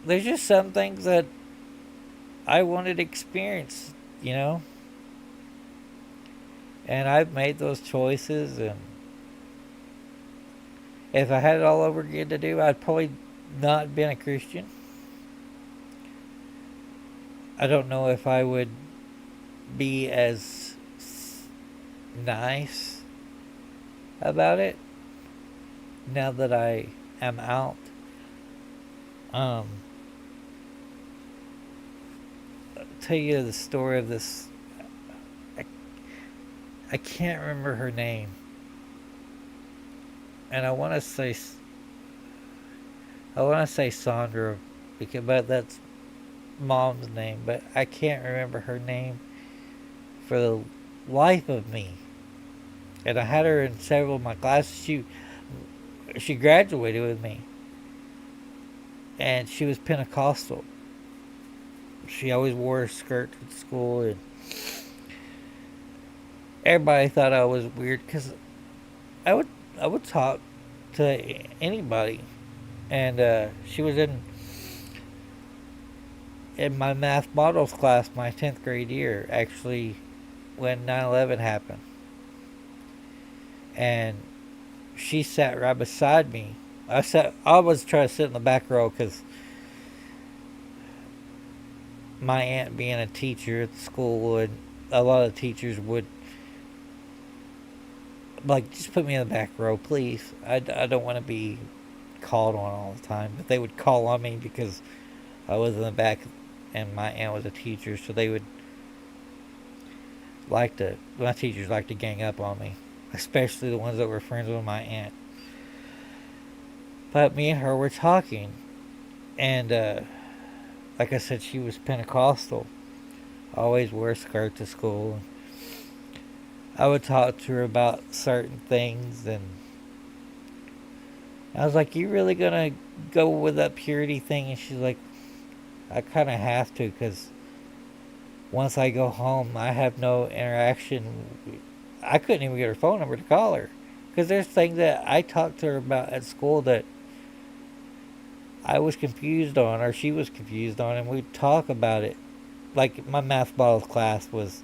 There's just some things that I wanted to experience, you know? And I've made those choices, and if I had it all over again to do, I'd probably not been a Christian. I don't know if I would be as nice about it now that I am out. I'll tell you the story of this. I, I can't remember her name, and I want to say Sandra, but that's mom's name. But I can't remember her name for the life of me. And I had her in several of my classes. She graduated with me, and she was Pentecostal. She always wore a skirt to school, and everybody thought I was weird because I would talk to anybody, and she was in my math models class my 10th grade year, actually, when 9/11 happened, and she sat right beside me I was trying to sit in the back row because my aunt being a teacher at the school, and a lot of teachers would like just put me in the back row, please. I don't want to be called on all the time, but they would call on me because I was in the back, and my aunt was a teacher, so they would my teachers like to gang up on me, especially the ones that were friends with my aunt. But me and her were talking, and like I said, she was Pentecostal. Always wore a skirt to school. I would talk to her about certain things, and I was like, "You really gonna go with that purity thing?" And she's like, "I kind of have to, because once I go home, I have no interaction. I couldn't even get her phone number to call her, because there's things that I talked to her about at school that I was confused on, or she was confused on, and we'd talk about it. Like my math bottles class was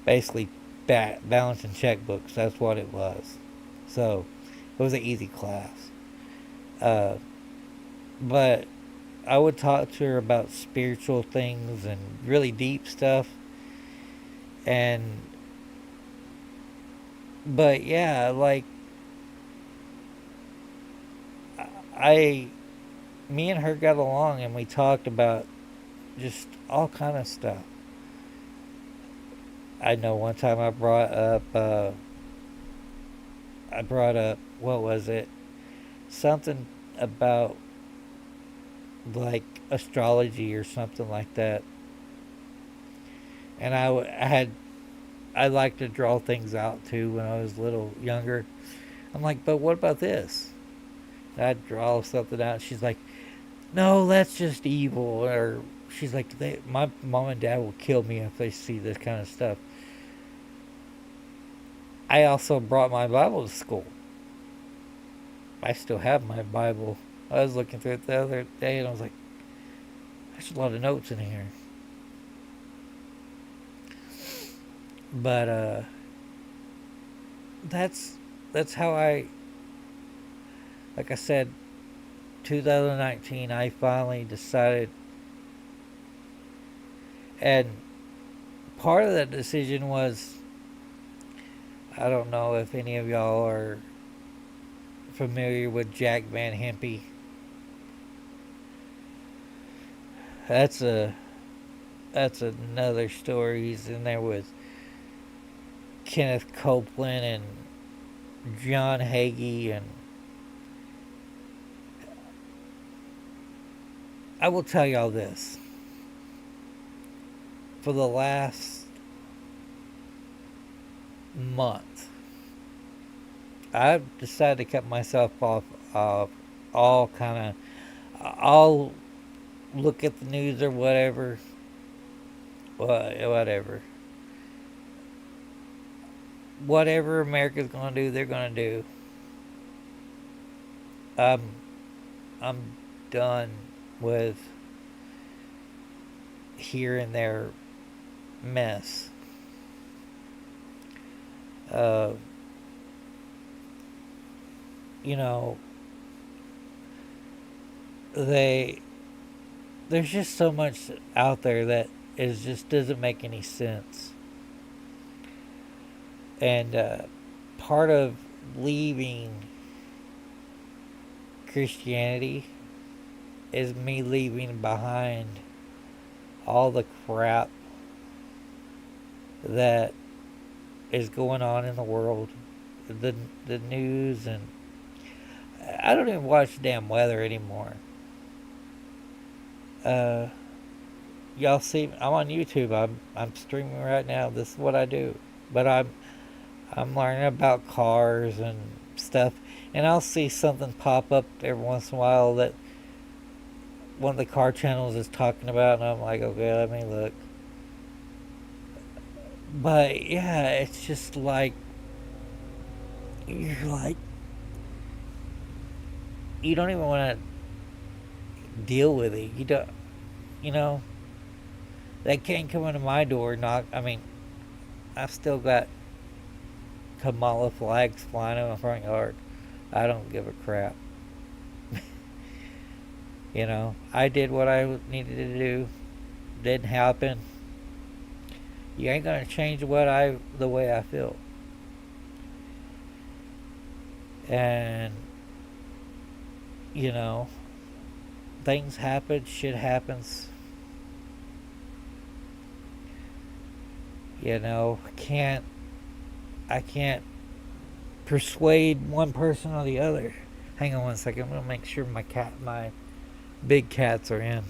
basically balancing checkbooks. That's what it was. So it was an easy class. Uh, but I would talk to her about spiritual things and really deep stuff. And, but yeah, like, I, me and her got along, and we talked about just all kind of stuff. I know one time I brought up, what was it? Something about like astrology or something like that. And I liked to draw things out too when I was a little younger. I'm like, but what about this? And I'd draw something out. And she's like, no, that's just evil. Or she's like, my mom and dad will kill me if they see this kind of stuff. I also brought my Bible to school. I still have my Bible. I was looking through it the other day, and I was like, there's a lot of notes in here. But that's how like I said, 2019, I finally decided, and part of that decision was, I don't know if any of y'all are familiar with Jack Van Hempe. That's a that's another story. He's in there with Kenneth Copeland and John Hagee, and I will tell y'all this. For the last month, I've decided to cut myself off of all kind of. I'll look at the news or whatever. Whatever. Whatever America's gonna do, they're gonna do. I'm I'm done with hearing their mess. Uh, you know, they there's just so much out there that is just doesn't make any sense. And part of leaving Christianity is me leaving behind all the crap that is going on in the world, the news, and I don't even watch the damn weather anymore. Uh, y'all see, I'm on YouTube. I'm streaming right now. This is what I do. But I'm learning about cars and stuff, and I'll see something pop up every once in a while that one of the car channels is talking about, and I'm like, okay, let me look. But yeah, it's just like you're like you don't even want to deal with it. You don't, you know, they can't come into my door and knock. I mean, I've still got Kamala flags flying in my front yard. I don't give a crap. You know, I did what I needed to do. Didn't happen. You ain't gonna change the way I feel. And you know, things happen. Shit happens. You know, I can't persuade one person or the other. Hang on one second. I'm gonna make sure my big cats are in.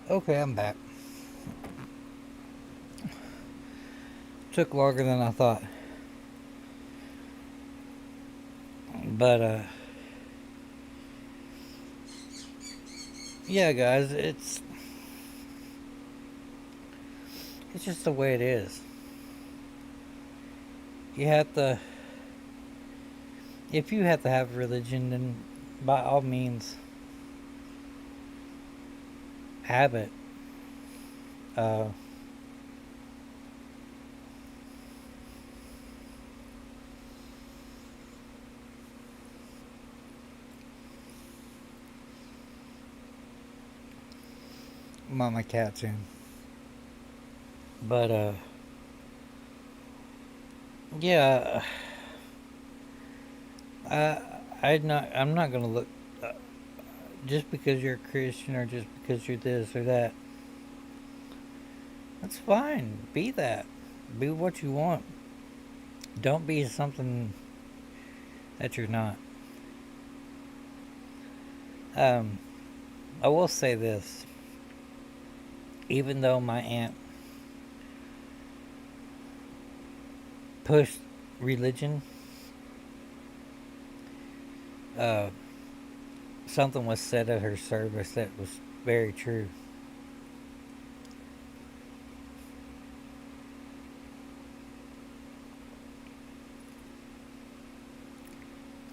Okay, I'm back. Took longer than I thought. But, yeah, guys, it's just the way it is. You have to, if you have to have religion, then by all means, have it. Uh, my cat's in. But, yeah, I, I'm not gonna look, just because you're a Christian or just because you're this or that. That's fine. Be that. Be what you want. Don't be something that you're not. Um, I will say this. Even though my aunt pushed religion, uh, something was said at her service that was very true.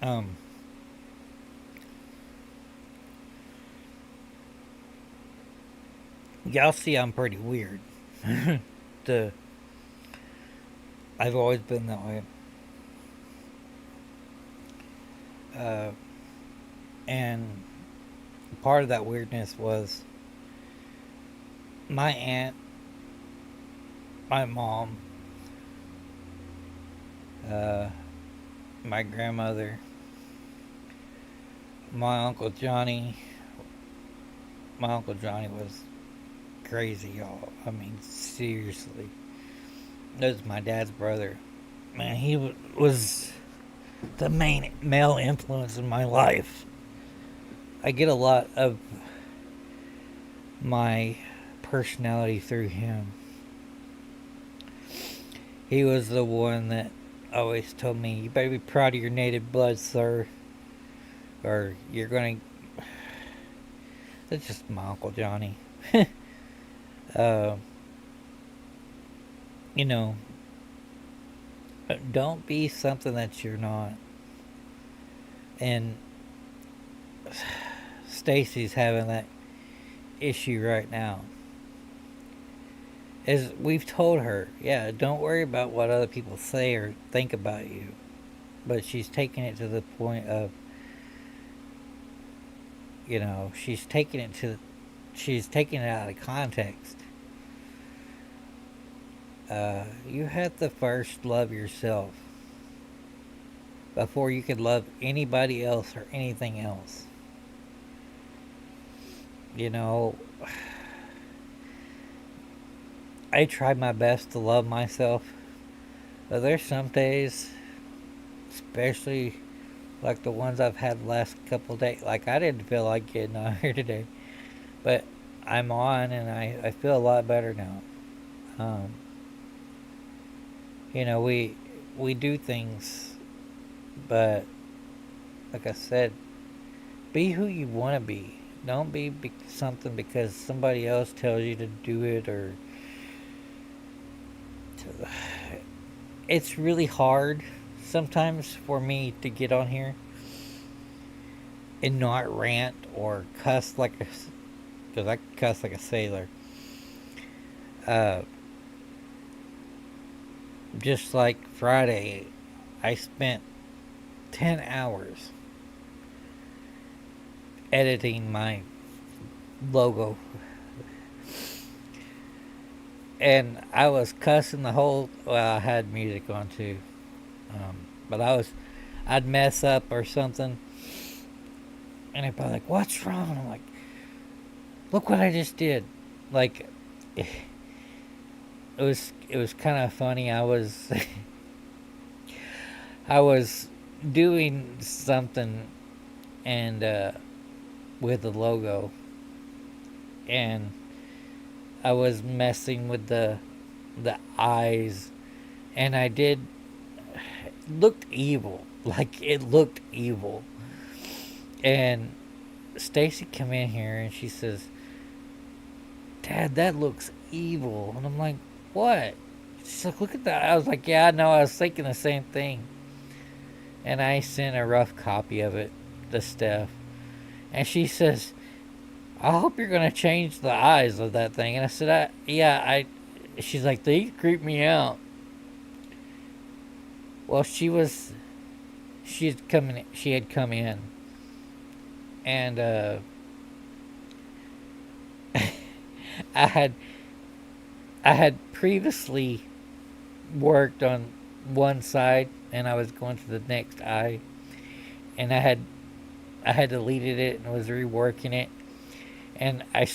Um, y'all see I'm pretty weird. the I've always been that way. Uh, and part of that weirdness was my aunt, my mom, uh, my grandmother, my uncle Johnny. My uncle Johnny was crazy, y'all. I mean, seriously. That was my dad's brother. Man, he was the main male influence in my life. I get a lot of my personality through him. He was the one that always told me, "You better be proud of your native blood, sir, or you're gonna." That's just my Uncle Johnny. uh, you know, don't be something that you're not. And Stacy's having that issue right now. As we've told her, yeah, don't worry about what other people say or think about you. But she's taking it to the point of, she's taking it out of context. You have to first love yourself before you can love anybody else or anything else. You know, I try my best to love myself, but there's some days, especially like the ones I've had the last couple of days, like I didn't feel like getting on here today, but I'm on and I feel a lot better now. Um, we do things, but like I said, be who you want to be. Don't be something because somebody else tells you to do it or. It's really hard sometimes for me to get on here and not rant or cuss because I cuss like a sailor. Uh, just like Friday, I spent 10 hours editing my logo. And I was cussing the whole. Well, I had music on too, but I'd mess up or something, and they'd be like, "What's wrong?" I'm like, "Look what I just did." Like, it was kind of funny. I was doing something, and with the logo, and I was messing with the eyes and I did. Looked evil, like it looked evil. And Stacy come in here and she says, "Dad, that looks evil." And I'm like, "What?" She's like, "Look at that." I was like, "Yeah, I know. I was thinking the same thing." And I sent a rough copy of it to Steph, and she says, "I hope you're gonna change the eyes of that thing." And I said, "Yeah, I." She's like, "They creep me out." Well, she had come in, and I had I had previously worked on one side, and I was going to the next eye, and I had deleted it and was reworking it, and I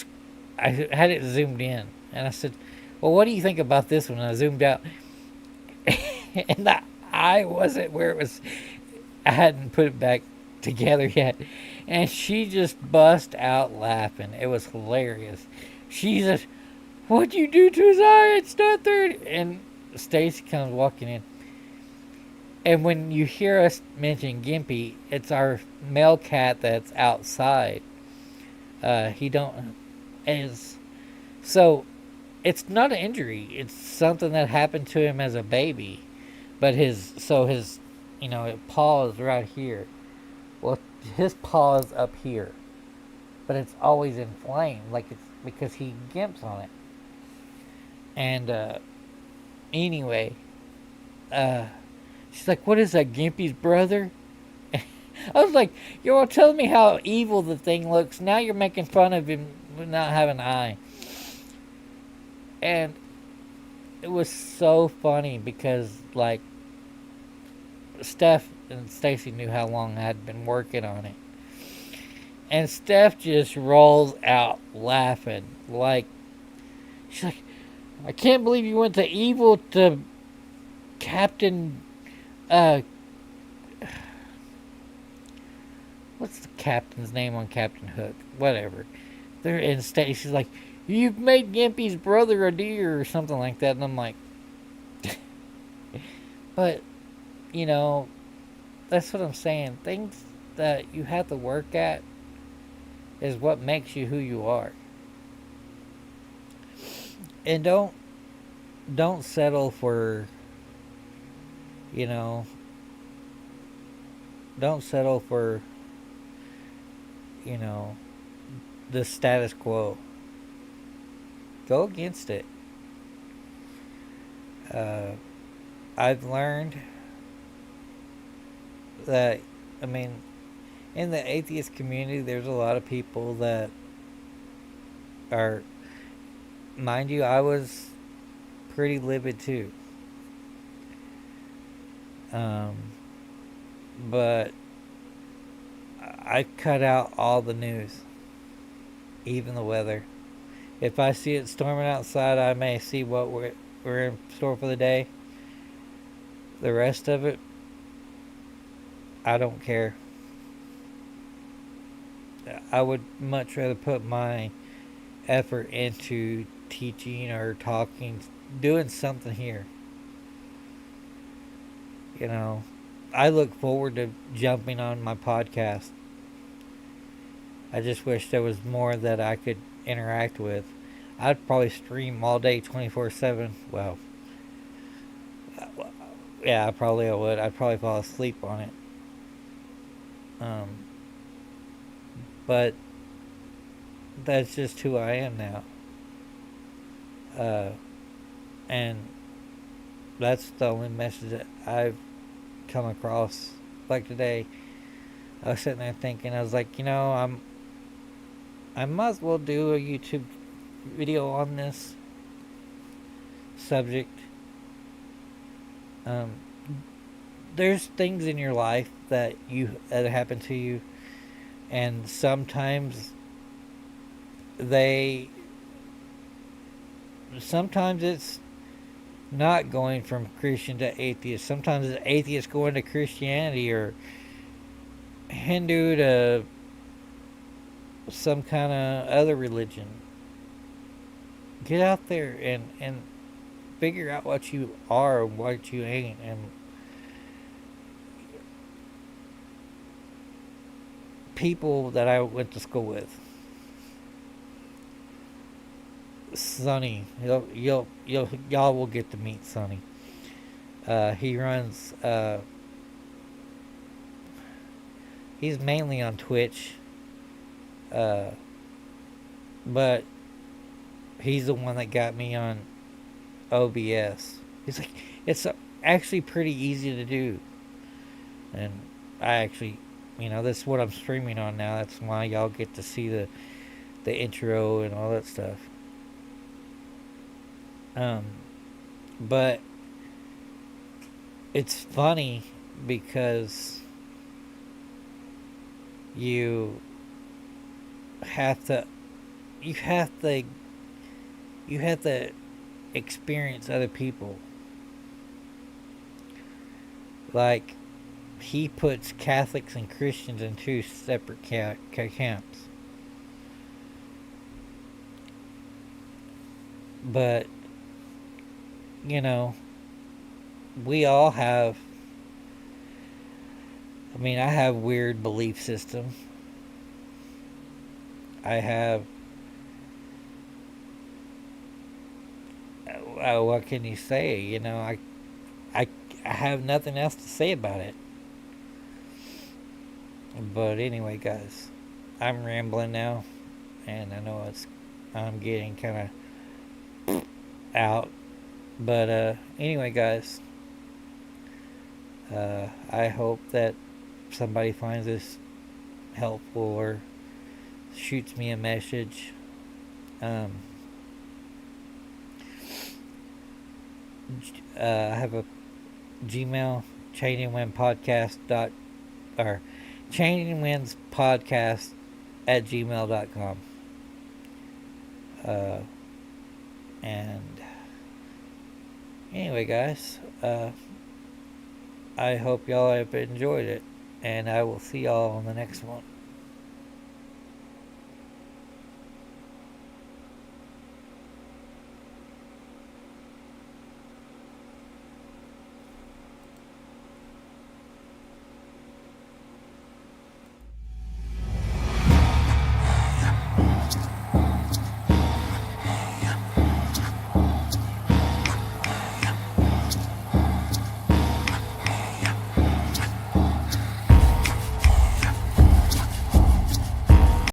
had it zoomed in, and I said, "Well, what do you think about this one?" And I zoomed out, and the eye wasn't where it was. I hadn't put it back together yet, and she just bust out laughing. It was hilarious. She said, "What'd you do to his eye? It's not there." And Stacy comes walking in. And when you hear us mention Gimpy, it's our male cat that's outside. He don't is so it's not an injury. It's something that happened to him as a baby. But his paw is right here. Well, his paw is up here, but it's always inflamed, like it's because he gimps on it. And anyway, uh, she's like, "What is that, Gimpy's brother?" I was like, "You're all telling me how evil the thing looks. Now you're making fun of him not having an eye." And it was so funny because, like, Steph and Stacy knew how long I had been working on it. And Steph just rolls out laughing. Like, she's like, "I can't believe you went to evil to Captain, uh, what's the captain's name on Captain Hook? Whatever." They're in Stacy's like, "You've made Gimpy's brother a deer," or something like that. And I'm like, but, you know, that's what I'm saying. Things that you have to work at is what makes you who you are. And don't settle for, you know, don't settle for, you know, the status quo. Go against it. Uh, I've learned that, I mean, in the atheist community, there's a lot of people that are, mind you, I was pretty livid too. Um, but I cut out all the news, even the weather. If I see it storming outside, I may see what we're in store for the day. The rest of it, I don't care. I would much rather put my effort into teaching or talking, doing something here. You know, I look forward to jumping on my podcast. I just wish there was more that I could interact with. I'd probably stream all day 24/7. Well, yeah, I would. I'd probably fall asleep on it. Um, but that's just who I am now. Uh, and that's the only message that I've come across. Like today, I was sitting there thinking, I was like, I might as well do a YouTube video on this subject. Um, there's things in your life that happen to you, and they sometimes it's not going from Christian to atheist. Sometimes it's atheist going to Christianity, or Hindu to some kind of other religion. Get out there and figure out what you are and what you ain't. And people that I went to school with, Sonny, y'all will get to meet Sonny. He runs. He's mainly on Twitch, uh, but he's the one that got me on OBS. He's like, it's actually pretty easy to do, and I actually, that's what I'm streaming on now. That's why y'all get to see the intro and all that stuff. Um, but it's funny because you have to you have to you have to experience other people. Like, he puts Catholics and Christians in two separate camps. But, you know, we all have. I mean, I have weird belief system. I have. What can you say? I, I have nothing else to say about it. But anyway, guys, I'm rambling now, and I know I'm getting kind of out. But anyway, guys, I hope that somebody finds this helpful or shoots me a message. I have a Gmail, or ChangingWindsPodcast at gmail.com. And anyway, guys, I hope y'all have enjoyed it, and I will see y'all on the next one.